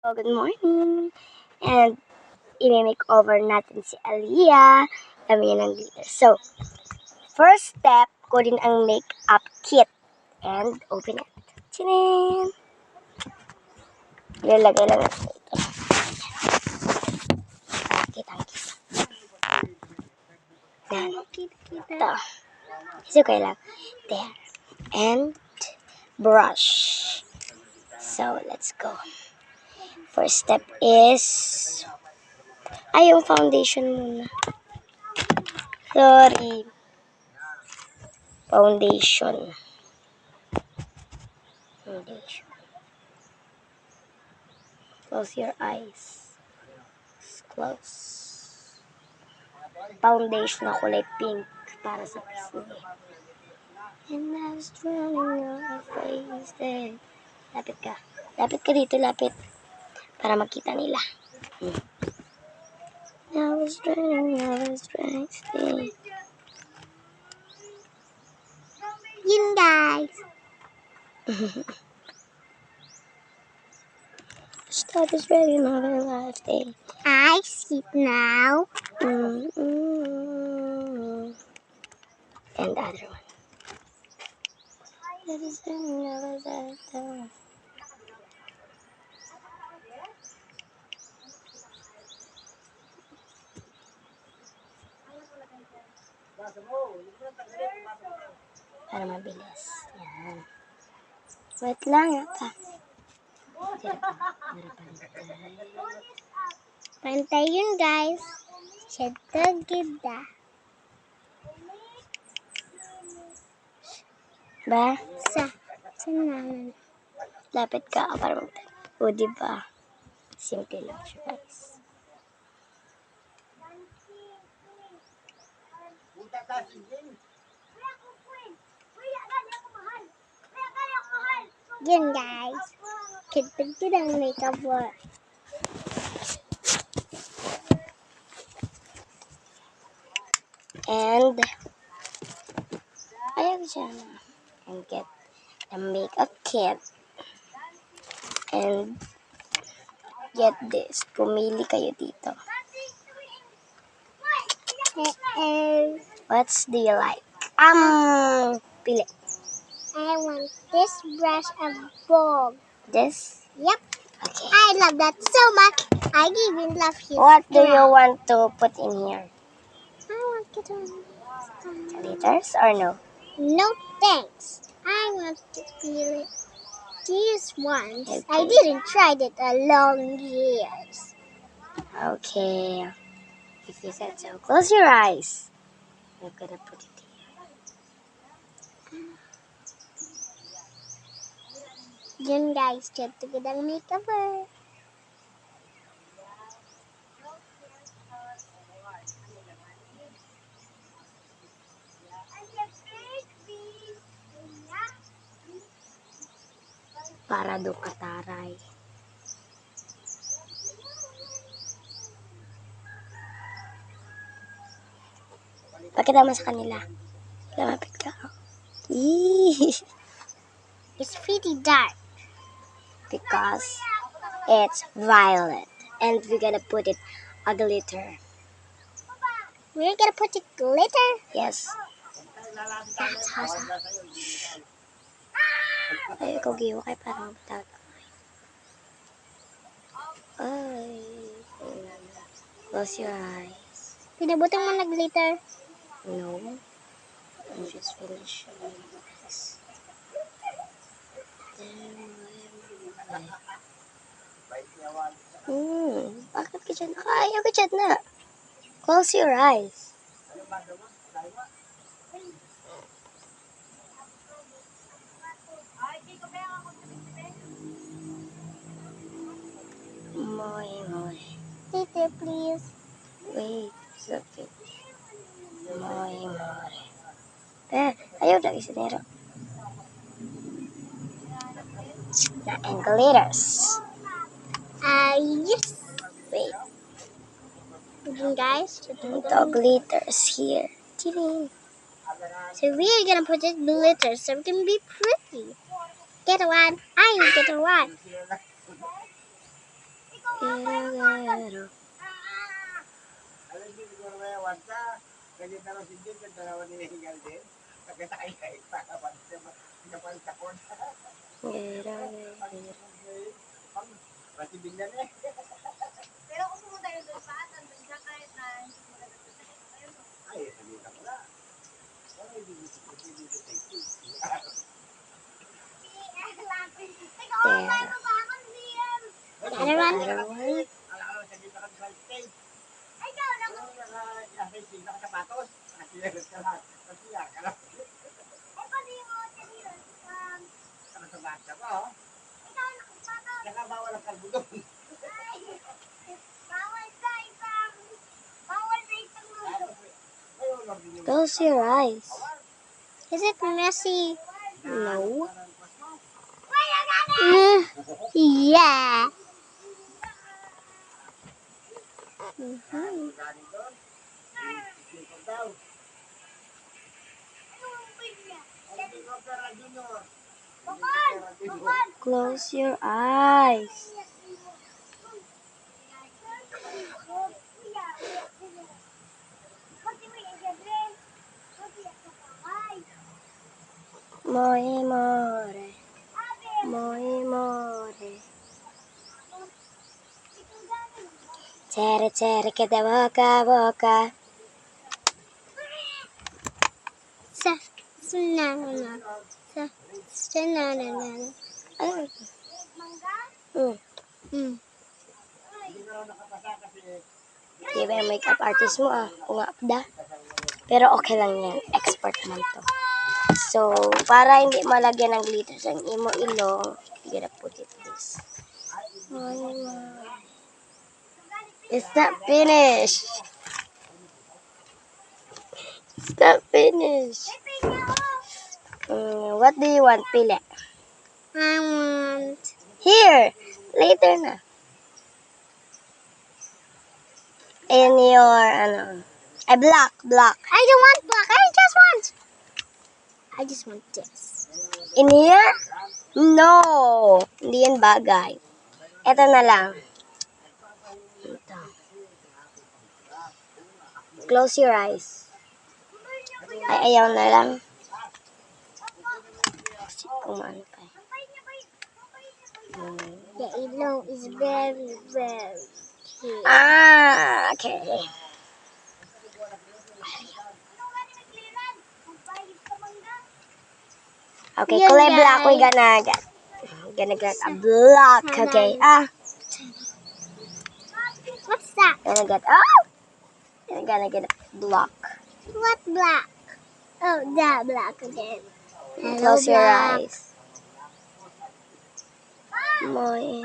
So, good morning. And i-makeover natin si Aliyah. Dami ng glitter. So, first step, kunin ang makeup kit. And open it. Tinin! Ilalagay lang natin ito. Kita. Yan. Ito. Kasi okay lang. There. And brush. So, let's go. First step is yung foundation muna. Sorry. Foundation. Close your eyes. Close. Foundation na kulay pink para sa pisngi. And I was running your face there. Lapit ka. Lapit ka dito, lapit. Para makita nila. I was running your face there. Yun, guys. Stop is ready, not a life day. I sleep now. And the other one. That is the para mabilis. Yan. Wait lang ata. Pantay yun, guys. Siyempre, ganda. Ba? Saan naman? Lapit ka para magtayo. O, diba? Simple lang siya, guys. Yun, guys. Kitpid ko ng makeup work. And ayaw siya na. And get the makeup kit. And get this. Pumili kayo dito. What do you like? Pili. I want this brush of gold. This? Yep. Okay. I love that so much. I even love you. What do you want to put in here? I want glitters or no? No thanks. I want to feel it. These ones. Okay. I didn't try it a long years. Okay. If you said so, close your eyes. I'm gonna put it here. Yun, guys, check to get ang makeup. Para do kataray. Pakita mo sa kanila. Lamapit ka. It's pretty dark. Because it's violet. And we're gonna put it a glitter. We're gonna put it glitter? Yes. That's awesome. Ay, ikaw giyo kay parang tatamay. Ay. Close your eyes. Pinabutan mo na glitter? No. I'm just finishing this. Bakit ka dyan? Ayaw ka dyan na. Close your eyes. Moy. Glitter, please. Wait, it's not finished. Moy. Ayaw na isinero. And glitters. Yes. Wait. Again, guys. The glitters here. So we're gonna put it glitters so it can be pretty. Get one. I get one. Gero. Pero kung pumunta yun doon pa, nandun siya kahit na Another one. Close your eyes. Is it messy? No. Yeah. Close your eyes. Moi more. Moi more. Cere cere que te boca a boca. Ay. Di ba yung makeup artist mo Ungapda. Pero okay lang yan. Expert naman to. So, para hindi malagyan ng glitters ang imo ilong, you gotta put it this. It's not finished. It's not finished. What do you want, Pile? I want. Here! Later na. In your, black. I don't want black. I just want this. In here? No! Hindi yan bagay. Ito na lang. Ito. Close your eyes. Ay, ayaw na lang. Kung ano pa. The ilong is very, very cute. Okay. Okay, Yan, kulay black. guys. We're gonna get a black. Okay. What's that? We're gonna get a black. What black? Oh, that black again. Hello, Close your black. eyes. Moi.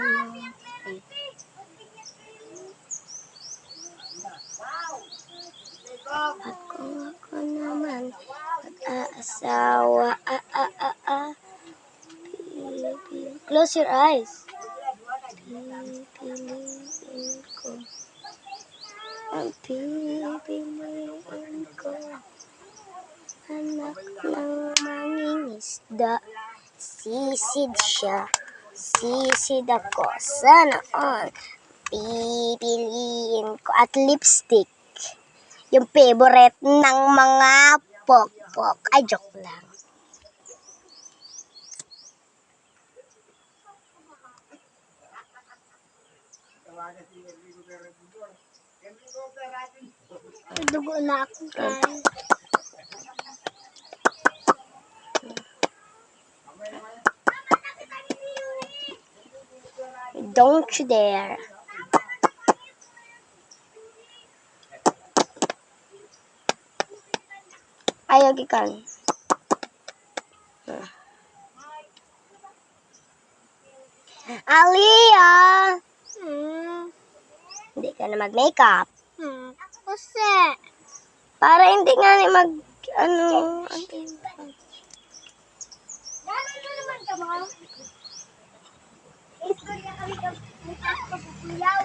At kung ako naman mag-aasawa, Close your eyes. Pipiliin ko. Ang pipiliin ko. Anak ng mangingisda. Sisid siya. Sisid ako. Sana all. Pipiliin ko. At lipstick. Yung favorite ng mga pok-pok. Ay, joke lang. Dugo na ako, guys. Don't you dare. Ayaw gikan. Aliyah! Hindi ka na mag-makeup. Kasi, Para hindi nga ni gano'n na naman ka ba? Istorya kami ka pupuyaw.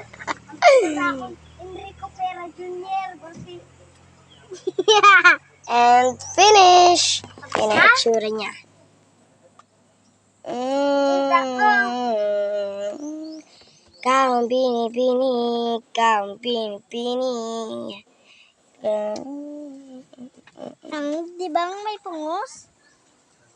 Ang Enrico Pera Jr. And finish! Yan ang itsura niya. Ikaw ang bini-bini, ikaw ang bini-bini. Ang, di ba may pungos?